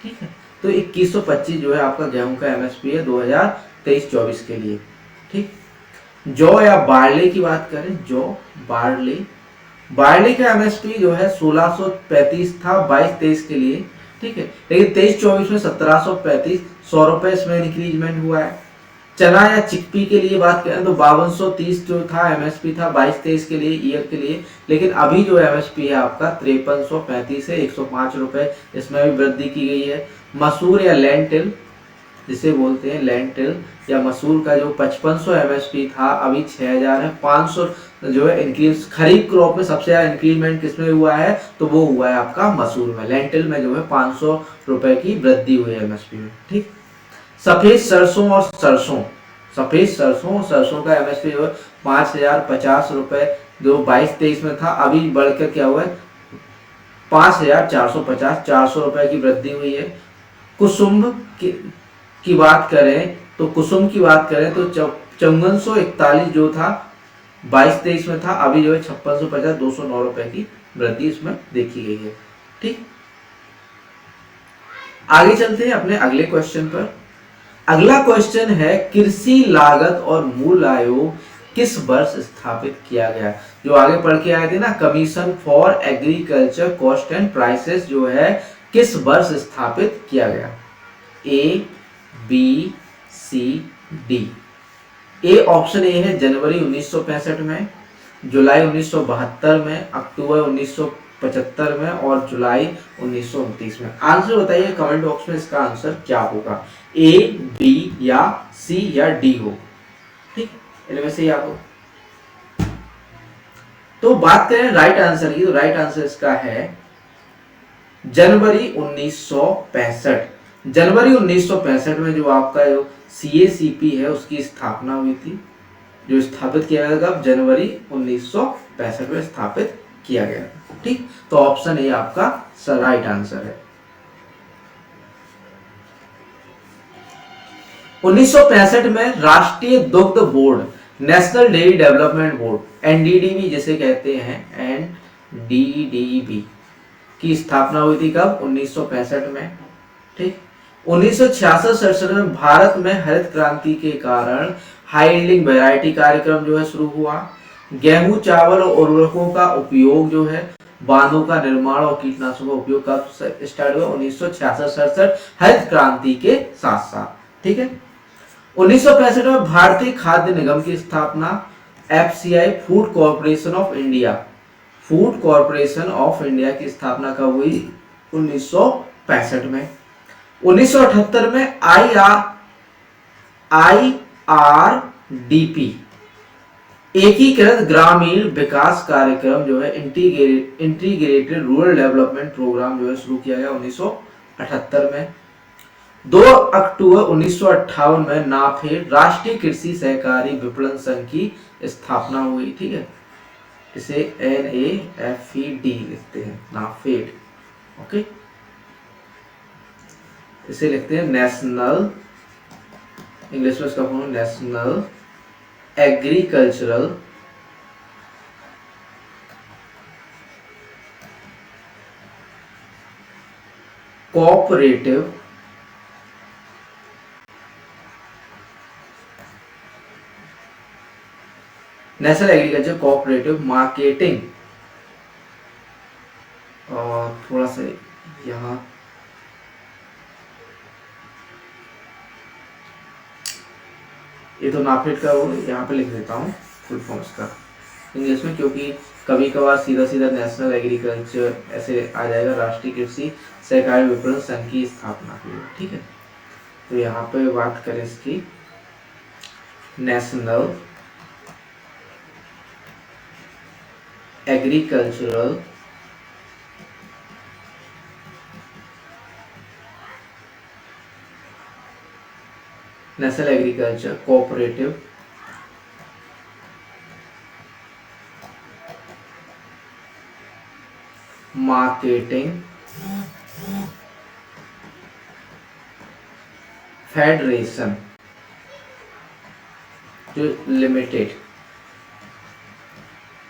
ठीक है। तो 2125 जो है आपका गेहूं का एमएसपी है 2023-24 के लिए, ठीक। जौ या बार्ले की बात करें, जौ बार्ले का एमएसपी जो है 1635 था 22-23 के लिए, ठीक है, लेकिन 23-24 में 1735, 100 रुपए इसमें इंक्रीजमेंट हुआ है। चना या चिकपी के लिए बात करें तो 5230 जो था एमएसपी था 22-23 के लिए ईयर के लिए, लेकिन अभी जो एमएसपी है आपका 5335 है, 105 रुपए इसमें भी वृद्धि की गई है। मसूर या लेंटिल जिसे बोलते हैं, लेंटिल या मसूर का जो 5500 एमएसपी था अभी 6000 है, 500 जो है इंक्रीज। खरीफ क्रॉप में सबसे ज्यादा इंक्रीजमेंट किसमें हुआ है? तो वो हुआ है आपका मसूर में, लेंटिल में जो है 500 रुपए की वृद्धि हुई है एमएसपी में, ठीक। सफेद सरसों और सरसों का एमएसपी जो है 5050 रुपए जो 22-23 में था, अभी बढ़कर क्या हुआ है 5450, 400 रुपए की वृद्धि हुई है। कुसुम्भ की बात करें तो 5441 जो था 22-23 में था, अभी जो है 5650, 209 रुपए की वृद्धि इसमें देखी गई है, ठीक। आगे चलते हैं अपने अगले क्वेश्चन पर। अगला क्वेश्चन है कृषि लागत और मूल्य आयोग किस वर्ष स्थापित किया गया? जो आगे पढ़ के आए थे ना, commission for agriculture cost and prices जो है किस वर्ष स्थापित किया गया? A B C D. A option है जनवरी 1965 में, जुलाई 1972 में, अक्टूबर 1975 में और जुलाई 1929 में। आंसर बताइए कमेंट बॉक्स में, इसका आंसर क्या होगा, ए, बी या सी या डी हो। ठीक, इनमें से आपको तो बात करें राइट आंसर की, तो राइट आंसर इसका है जनवरी 1965। जनवरी 1965 में जो आपका CACP है उसकी स्थापना हुई थी, जो स्थापित किया गया था जनवरी 1965 में स्थापित किया गया। ठीक, तो ऑप्शन ए आपका राइट आंसर है। 1965 में राष्ट्रीय दुग्ध board, national dairy development board, NDDB जिसे कहते हैं, NDDB की स्थापना हुई थी कब, 1965 में। ठीक, 1966-67 में भारत में हरित क्रांति के कारण हाई यील्डिंग वैरायटी कार्यक्रम जो है शुरू हुआ। गेहूं, चावल और उर्वरकों का उपयोग जो है, बांधों का निर्माण और कीटनाशकों का उपयोग कब स्टार्ट हुआ, 1966-67 हरित क्रांति के साथ साथ। ठीक है, 1965 में भारतीय खाद्य निगम की स्थापना, FCI food corporation of India, food corporation of India की स्थापना कब हुई, 1965 में। 1978 में IRDP एकीकृत ग्रामीण विकास कार्यक्रम जो है, इंटीग्रेटेड रूरल डेवलपमेंट प्रोग्राम जो है शुरू किया गया 1978 में। 2 अक्टूबर 1958 में नाफेड, राष्ट्रीय कृषि सहकारी विपणन संघ की स्थापना हुई। ठीक है, इसे NAFED लिखते हैं, नाफेड। ओके, इसे लिखते हैं नेशनल, इंग्लिश में इसका form national agricultural cooperative national agriculture cooperative marketing, और थोड़ा सा यहाँ ये तो नाफेड का वो यहाँ पे लिख देता हूँ फुल फॉर्म इसका इंग्लिश में, क्योंकि कभी कभार सीधा सीधा नेशनल एग्रीकल्चर ऐसे आ जाएगा, राष्ट्रीय कृषि सहकारी विपणन संघ की स्थापना हुई। ठीक है, तो यहाँ पे बात करें इसकी, national agricultural national agriculture cooperative marketing federation जो लिमिटेड,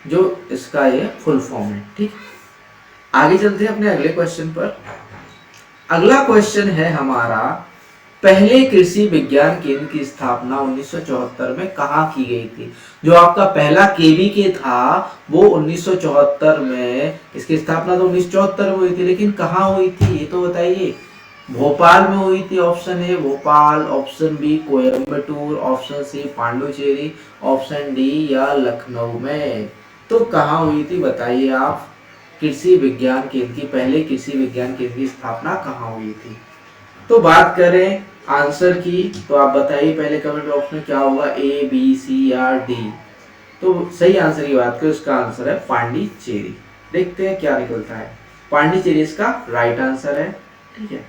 जो इसका ये फुल फॉर्म है। ठीक, आगे चलते हैं अपने अगले क्वेश्चन पर। अगला क्वेश्चन है हमारा, पहले कृषि विज्ञान केंद्र की स्थापना 1974 में कहाँ की गई थी। जो आपका पहला KVK था वो 1974 में, इसकी स्थापना तो 1974 में हुई थी, लेकिन कहाँ हुई थी ये तो बताइए। भोपाल में हुई थी, option A Bhopal, option B Coimbatore, option C Pondicherry, option D या लखनऊ में। तो कहाँ हुई थी बताइए आप, कृषि विज्ञान केंद्र की, पहले कृषि विज्ञान केंद्र की स्थापना कहाँ हुई थी। तो बात करें आंसर की, तो आप बताइए पहले कमेंट बॉक्स में क्या होगा, A, B, C या D। तो सही आंसर की बात करें, उसका आंसर है पांडिचेरी। देखते हैं क्या निकलता है, पांडिचेरी इसका राइट आंसर है। ठीक है,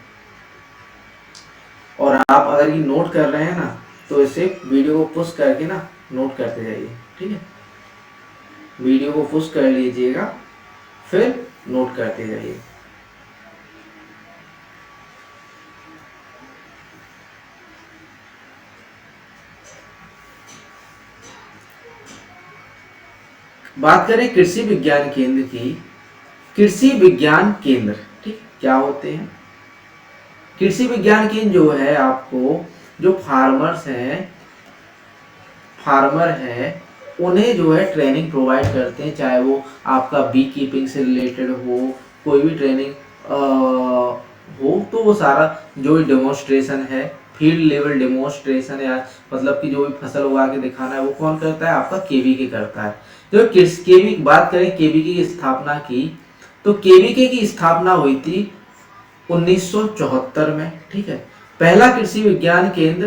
और आप अगर ये नोट कर रहे हैं ना, तो इसे वीडियो को पुश करके ना नोट करते जाइए। ठीक है, वीडियो को पुश कर लीजिएगा, फिर नोट करते जाइए। बात करें कृषि विज्ञान केंद्र की, कृषि विज्ञान केंद्र ठीक क्या होते हैं। कृषि विज्ञान केंद्र जो है, आपको जो फार्मर है उन्हें जो है ट्रेनिंग प्रोवाइड करते हैं, चाहे वो आपका बी कीपिंग से रिलेटेड हो, कोई भी ट्रेनिंग हो, तो वो सारा जो डेमोन्स्ट्रेशन है, फील्ड लेवल डेमोन्स्ट्रेशन या मतलब कि जो भी फसल उगा के दिखाना है, वो कौन करता है, आपका KVK करता है। जो केवी बात करें KVK की स्थापना की, तो केवीके की स्थापना हुई थी 1974 में, ठीक है। पहला कृषि विज्ञान केंद्र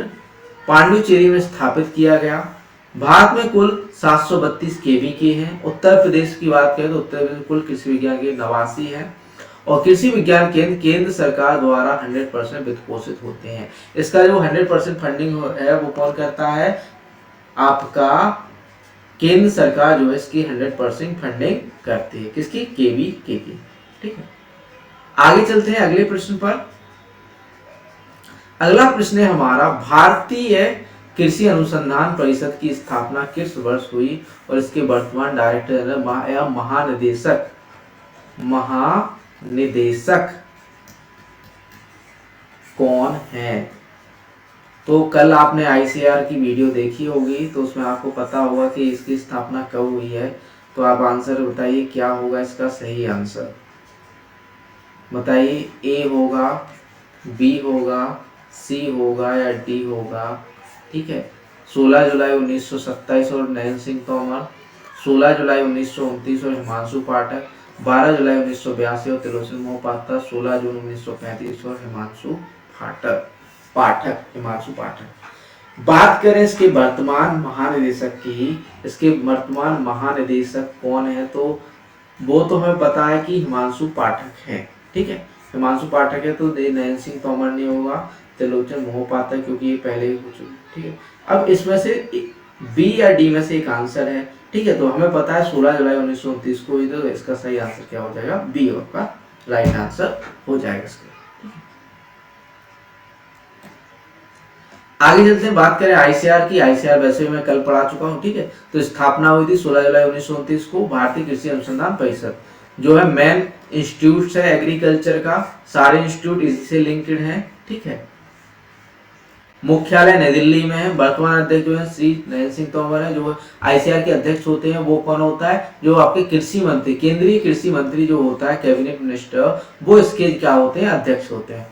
पांडुचेरी में स्थापित किया गया। भारत में कुल 732 केवीके हैं। उत्तर प्रदेश की बात करें तो उत्तर प्रदेश में कुल कृषि विज्ञान केंद्र 89 है और कृषि विज्ञान केंद्र केंद्र सरकार द्वारा 100% वित्त पोषित होते हैं। इसका जो 100% फंडिंग है वो कौन करता है? आपका केंद्र सरकार जो है इसकी 100% फंडिंग करती है। किसकी? केवीके की, ठीक है। आगे चलते हैं अगले प्रश्न पर। अगला प्रश्न है हमारा, भारतीय कृषि अनुसंधान परिषद की स्थापना किस वर्ष हुई और इसके वर्तमान डायरेक्टर या महानिदेशक कौन है? तो कल आपने आईसीआर की वीडियो देखी होगी तो उसमें आपको पता होगा कि इसकी स्थापना कब हुई है। तो आप आंसर बताइए, क्या होगा इसका सही आंसर बताइए। ए होगा, बी होगा, सी होगा या डी होगा, ठीक है। 16 जुलाई 1927 और नयन सिंह तोमर, 16 जुलाई 1929 और हिमांशु पाठक, 12 जुलाई 1982 और त्रिलोचन मोहपात्रा, 16 जून 1935 और हिमांशु पाठक। बात करें इसके वर्तमान महानिदेशक की, इसके वर्तमान महानिदेशक कौन है? तो वो तो हमें पता है कि हिमांशु पाठक है, ठीक है। हिमांशु पाठक है तो नयन सिंह तोमर नहीं होगा, त्रिलोचन मोहपात्रा क्योंकि ये पहले ही हो चुके, ठीक है। अब इसमें से बी या डी में से एक आंसर है, ठीक है। तो हमें पता है 16 जुलाई 1929 को हुई, तो इसका सही आंसर क्या हो जाएगा? बी आपका राइट आंसर हो जाएगा इसका। आगे चलते हैं, बात करें आईसीआर की। आईसीआर वैसे मैं कल पढ़ा चुका हूं, ठीक है। तो स्थापना हुई थी 16 जुलाई 1929 को। भारतीय कृषि अनुसंधान परिषद जो है मेन इंस्टीट्यूट है एग्रीकल्चर का, सारे इंस्टीट्यूट इससे लिंक्ड हैं, ठीक है। मुख्यालय नई दिल्ली में है। वर्तमान अध्यक्ष जो है श्री नयन सिंह तोमर है। जो आईसीआर के अध्यक्ष होते हैं वो कौन होता है? जो आपके कृषि मंत्री, केंद्रीय कृषि मंत्री जो होता है, कैबिनेट मिनिस्टर, वो इसके क्या होते हैं? अध्यक्ष होते हैं।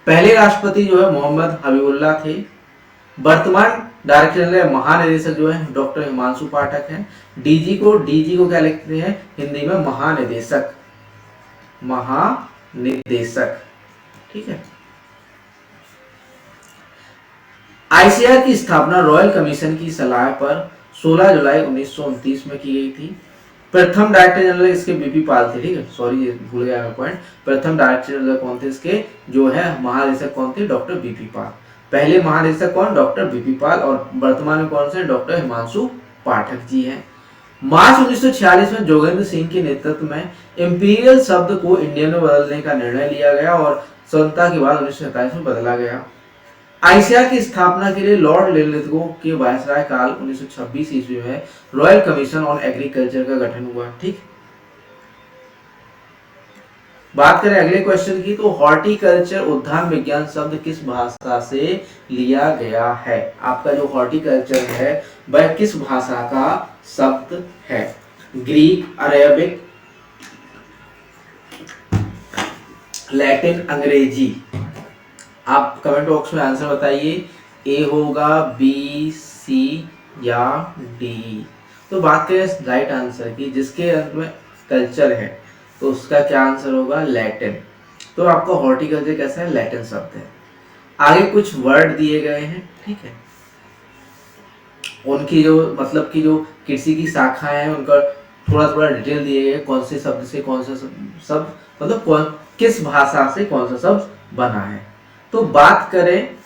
पहले राष्ट्रपति जो है मोहम्मद हबीबुल्लाह थे। वर्तमान डायरेक्टर जनरल महानिदेशक जो है डॉक्टर हिमांशु पाठक हैं। डीजी को क्या लिखते हैं हिंदी में? महानिदेशक, ठीक है। आईसीआर की स्थापना रॉयल कमीशन की सलाह पर 16 जुलाई 1929 में की गई थी। प्रथम डायरेक्टर जनरल इसके बीपी पाल थे, ठीक है। सॉरी भूल गया मैं पॉइंट। प्रथम डायरेक्टर जनरल कौन थे इसके? जो है महानिदेशक कौन थे? डॉक्टर बीपी पाल। पहले महानिदेशक कौन? डॉक्टर बीपी पाल। और वर्तमान में कौन से? डॉक्टर हिमांशु पाठक जी हैं। मार्च 1946 में जोगेंद्र सिंह के नेतृत्व में इंपीरियल शब्द को इंडियन में बदलने का निर्णय लिया गया और स्वतंत्रता के बाद 1947 में बदला गया। आईसीआर की स्थापना के लिए लॉर्ड लिलिथगो के वायसराय काल 1926 ईस्वी में रॉयल कमीशन ऑन एग्रीकल्चर का गठन हुआ, ठीक। बात करें अगले क्वेश्चन की, तो हॉर्टिकल्चर उद्यान विज्ञान शब्द किस भाषा से लिया गया है? आपका जो हॉर्टिकल्चर है वह किस भाषा का शब्द है? ग्रीक, अरेबिक, लैटिन, अंग्रेजी? आप कमेंट बॉक्स में आंसर बताइए। ए होगा, बी, सी या डी? तो बात करें राइट आंसर की, जिसके अंत में कल्चर है तो उसका क्या आंसर होगा? लैटिन। तो आपका हॉर्टिकल्चर कैसा है? लैटिन शब्द है। आगे कुछ वर्ड दिए गए हैं, ठीक है। उनकी जो मतलब की जो कृषि की शाखाएं हैं उनका थोड़ा डिटेल दिए गए, कौन से शब्द से कौन सा शब्द मतलब किस भाषा से कौन सा शब्द बना है। तो बात करें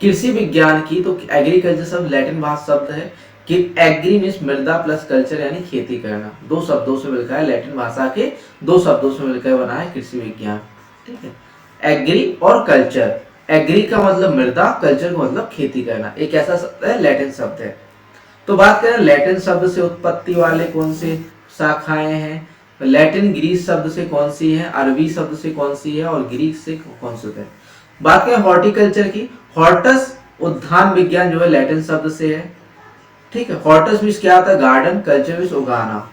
कृषि विज्ञान की, तो एग्रीकल्चर शब्द लैटिन भाषा शब्द है कि एग्री मीन्स मृदा प्लस कल्चर यानी खेती करना, दो शब्दों से मिलकर है, लैटिन भाषा के दो शब्दों से मिलकर बना है कृषि विज्ञान, ठीक है। एग्री और कल्चर, एग्री का मतलब मृदा, कल्चर का मतलब खेती करना, एक ऐसा शब्द है, लैटिन शब्द है। तो बात करें लैटिन शब्द से उत्पत्ति वाले कौन से शाखाएं हैं? लैटिन ग्रीस शब्द से कौन सी है? अरबी शब्द से कौन सी है? और ग्रीक से कौन सी है? बात करें हॉर्टिकल्चर की, हॉर्टस उद्यान विज्ञान जो है लैटिन शब्द से है, ठीक है। हॉर्टस मीन्स क्या होता है? गार्डन, कल्चर मीन्स उगाना।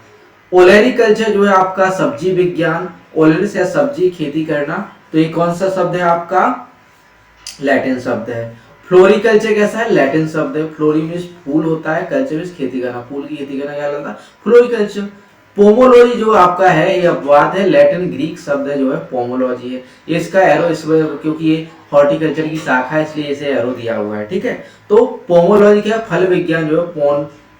ओलेरिकल्चर जो है आपका सब्जी विज्ञान, ओलेरिस या सब्जी खेती करना, तो ये कौन सा शब्द है आपका? लैटिन शब्द है। फ्लोरिकल्चर कैसा है? लैटिन शब्द है। फ्लोरी मीन्स फूल होता है, कल्चर मीन्स खेती करना, फूल की खेती करना क्या लगता है? फ्लोरिकल्चर। पोमोलॉजी जो आपका है ये अपवाद है, लैटिन ग्रीक शब्द है जो है पोमोलॉजी है। ये इसका एरो इस वजह क्योंकि ये हॉर्टिकल्चर की शाखा है इसलिए इसे एरो दिया हुआ है, ठीक है। तो पोमोलॉजी क्या है, फल विज्ञान जो है,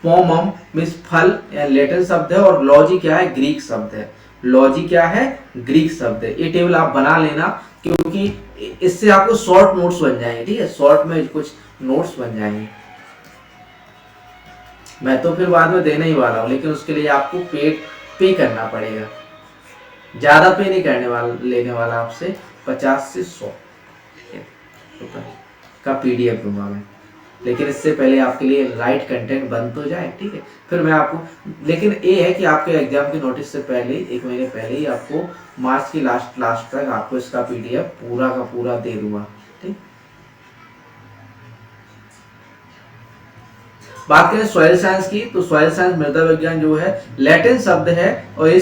पोमम मीन्स फल लैटिन शब्द है, और लॉजी क्या है, ग्रीक शब्द है। लॉजी क्या है, ग्रीक शब्द है। ये टेबल आप बना लेना क्योंकि इससे आपको शॉर्ट नोट्स बन जाएंगे, ठीक है, शॉर्ट में कुछ नोट्स बन जाएंगे। मैं तो फिर बाद में देने ही वाला हूँ, लेकिन उसके लिए आपको पे करना पड़ेगा, ज्यादा पे नहीं करने वाला, लेने वाला आपसे 50 से 100 रुपए का पीडीएफ दूंगा मैं। लेकिन इससे पहले आपके लिए राइट कंटेंट बन तो जाए, ठीक है, फिर मैं आपको, लेकिन ये है कि आपके एग्जाम के नोटिस से पहले 1 महीने पहले ही आपको मार्च की लास्ट तक आपको इसका पीडीएफ पूरा का पूरा दे दूंगा, ठीक। बात करें सॉइल साइंस की, तो सॉइल साइंस मृदा विज्ञान जो है लैटिन शब्द है, और ये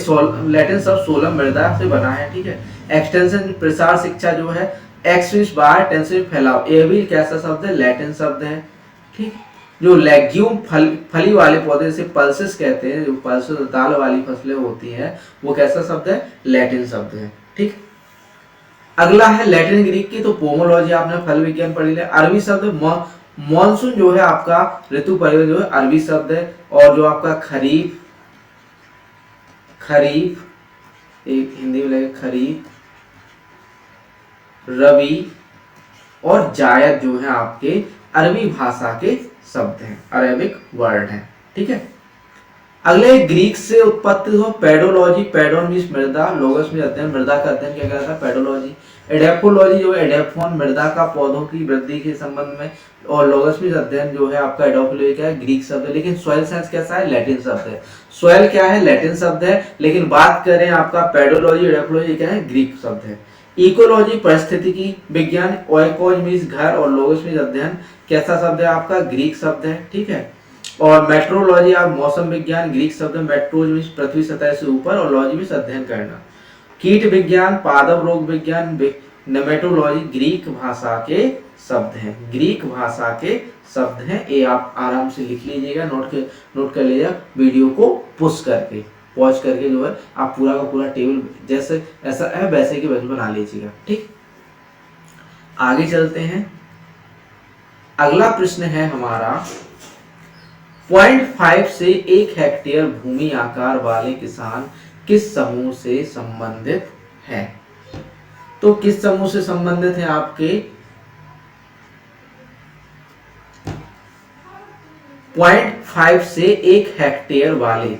लैटिन शब्द सोलम मृदा से बना है, ठीक है। एक्सटेंशन प्रसार शिक्षा जो है, एक्स बार टेंसिव फैलाव, ये भी कैसा शब्द है, लैटिन शब्द है, ठीक। जो लेग्यूम फली वाले पौधे से पल्सेस कहते हैं, जो पल्सेस दाल वाली फसलें होती हैं, वो कैसा शब्द है, लैटिन शब्द है, ठीक। अगला है लैटिन ग्रीक की, तो पोमोलॉजी आपने फल विज्ञान पढ़ी है। अरबी शब्द मॉनसून जो है आपका ऋतु परिवर्तन जो है अरबी शब्द है, और जो आपका खरीफ एक हिंदी में लगे खरीफ, रबी और जायद जो है आपके अरबी भाषा के शब्द हैं, अरेबिक वर्ड हैं, ठीक है। अगले ग्रीक से उत्पत्ति हो पेडोलॉजी, पेडोन मीन्स मृदा, लोगस मीन्स अध्ययन, मृदा का अध्ययन क्या कहता है, पेडोलॉजी। एडेफोलॉजी जो है एडेफोन मृदा का पौधों की वृद्धि के संबंध में, और लोगस मीन्स अध्ययन जो है आपका एडोफोलॉजी क्या है, ग्रीक शब्द है। लेकिन सॉइल साइंस कैसा है, लैटिन शब्द है। सॉइल क्या है, लैटिन शब्द है, लेकिन बात करें आपका पेडोलॉजी एडेफोलॉजी क्या है, ग्रीक शब्द है। इकोलॉजी परिस्थितिकी विज्ञान, ओइकोज मीन्स घर, और लोगस मीन्स अध्ययन कैसा शब्द है आपका, ग्रीक शब्द है, ठीक है। और मेट्रोलॉजी आप मौसम विज्ञान, ग्रीक शब्द मेट्रोज मीन्स पृथ्वी सतह से ऊपर, और लॉजी मीन्स अध्ययन करना। कीट विज्ञान, पादप रोग विज्ञान, नेमेटोलॉजी ग्रीक भाषा के शब्द हैं, ग्रीक भाषा के शब्द हैं। ये आप आराम से लिख लीजिएगा, नोट कर लीजिएगा, वीडियो को पुश करके पॉज करके जो है आप पूरा का पूरा टेबल जैसे ऐसा है वैसे की वैसे बना लीजिएगा, ठीक। आगे चलते हैं। अगला प्रश्न है हमारा 0.5 से 1 हेक्टेयर भूमि आकार वाले किसान किस समूह से संबंधित है। तो किस समूह से संबंधित है आपके 0.5 से 1 हेक्टेयर वाले,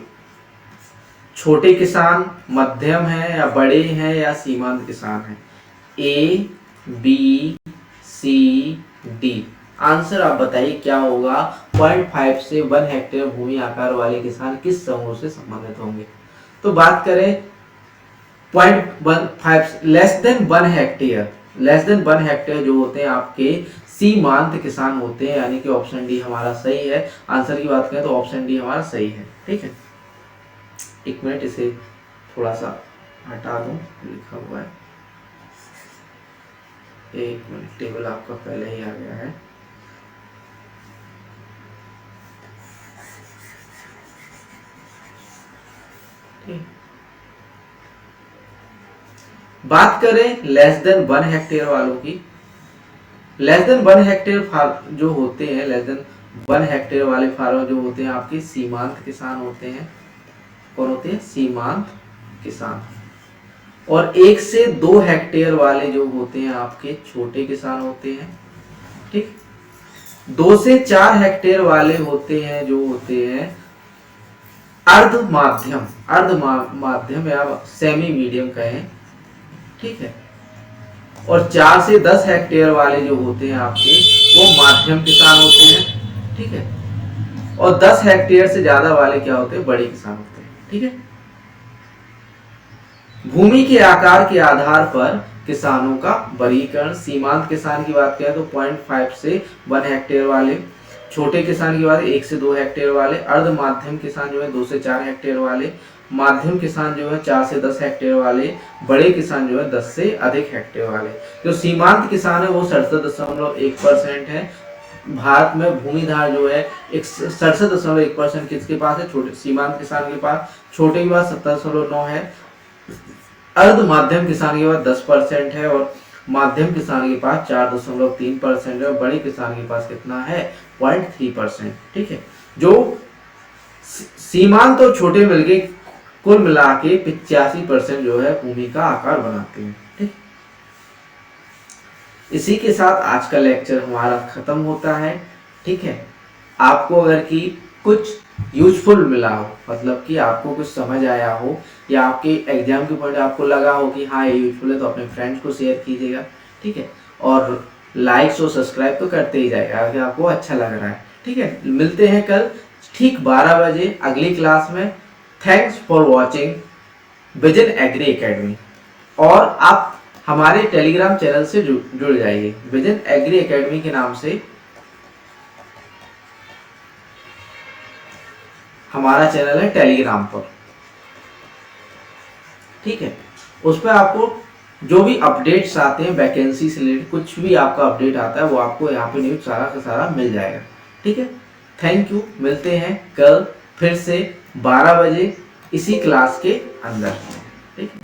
छोटे किसान, मध्यम है या बड़े हैं या सीमांत किसान है। A B C D, answer आप बताइए क्या होगा। 0.5 से 1 हेक्टेयर भूमि आकार वाले किसान किस समूह से संबंधित होंगे। तो बात करें 0.15 less than 1 hectare, less than 1 hectare जो होते हैं आपके सीमांत किसान होते हैं, यानी कि ऑप्शन डी हमारा सही है। आंसर की बात करें तो ऑप्शन डी हमारा सही है, ठीक है। एक मिनट इसे थोड़ा सा हटा दूं, लिखा हुआ है, एक मिनट, टेबल आपका पहले ही आ गया है। बात करें लेस देन 1 हेक्टेयर वालों की, लेस देन 1 हेक्टेयर जो होते हैं, लेस देन 1 हेक्टेयर वाले फार्मर जो होते हैं आपके सीमांत किसान होते हैं। कौन होते हैं, सीमांत किसान। और 1 से 2 हेक्टेयर वाले जो होते हैं आपके छोटे किसान होते हैं, ठीक। 2 से 4 हेक्टेयर वाले होते हैं जो होते हैं अर्ध माध्यम, अर्ध माध्यम या सेमी मीडियम कहें, ठीक है। और 4 से 10 हेक्टेयर वाले जो होते हैं आपके वो माध्यम किसान होते हैं, ठीक है। और 10 हेक्टेयर से ज्यादा वाले क्या होते हैं, बड़े किसान होते हैं, ठीक है। भूमि के आकार के आधार पर किसानों का वर्गीकरण, सीमांत किसान की बात करें तो 0.5 से 1 हेक्टेयर वाले, छोटे किसान की बात 1 से 2 हेक्टेयर वाले, अर्ध माध्यम किसान जो है 2 से 4 हेक्टेयर वाले, माध्यम किसान जो है 4 से 10 हेक्टेयर वाले, बड़े किसान जो है 10 से अधिक हेक्टेयर वाले। जो सीमांत किसान है वो 67.1% है, भारत में भूमिधार जो है एक 67.1% किसके पास है, छोटे सीमांत किसान के पास, छोटे के पास 70.9 है, अर्ध माध्यम किसान के पास 10% है, और माध्यम किसान के पास 4.3% है, और बड़े किसान के पास कितना है 0.3%। ठीक है, जो सीमांत और छोटे मिलके कुल मिला के 85% जो है भूमि का आकार बनाते हैं। ठीक, इसी के साथ आज का लेक्चर हमारा खत्म होता है। ठीक है, आपको अगर कि कुछ यूजफुल मिला हो, मतलब कि आपको कुछ समझ आया हो, या आपके एग्जाम के पॉइंट आपको लगा हो कि हाँ ये यूजफुल है, तो अपने फ्रेंड्स को शेयर कीजिएगा। ठीक है, और लाइक्स और सब्सक्राइब तो करते ही जाएगा अगर आपको अच्छा लग रहा है। ठीक है, मिलते हैं कल ठीक 12 बजे अगली क्लास में। Thanks for watching vision agri academy, और आप हमारे टेलीग्राम चैनल से जुड़ जाइए, विजन एग्री एकेडमी के नाम से हमारा चैनल है टेलीग्राम पर। ठीक है, उस पर आपको जो भी अपडेट्स आते हैं वैकेंसी से रिलेटेड, कुछ भी आपका अपडेट आता है वो आपको यहाँ पे न्यूज सारा का सारा मिल जाएगा। ठीक है, थैंक यू, मिलते हैं कल फिर से 12 बजे इसी क्लास के अंदर। ठीक है।